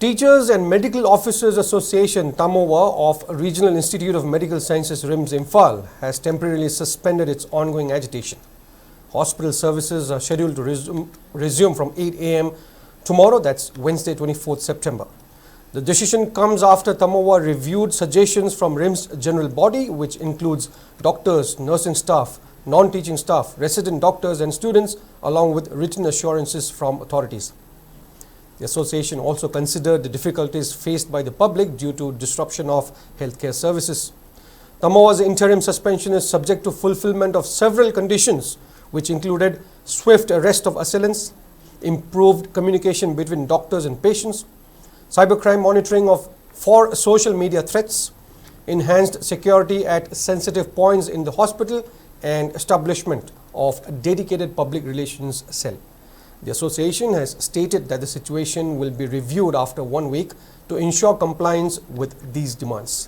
Teachers and Medical Officers Association Tamoa of Regional Institute of Medical Sciences RIMS Imphal has temporarily suspended its ongoing agitation. Hospital services are scheduled to resume from 8 a.m. tomorrow, that's Wednesday 24th September. The decision comes after Tamoa reviewed suggestions from RIMS general body, which includes doctors, nursing staff, non-teaching staff, resident doctors and students, along with written assurances from authorities. The association also considered the difficulties faced by the public due to disruption of healthcare services. Tamoa's interim suspension is subject to fulfillment of several conditions, which included swift arrest of assailants, improved communication between doctors and patients, cybercrime monitoring for social media threats, enhanced security at sensitive points in the hospital, and establishment of a dedicated public relations cell. The association has stated that the situation will be reviewed after 1 week to ensure compliance with these demands.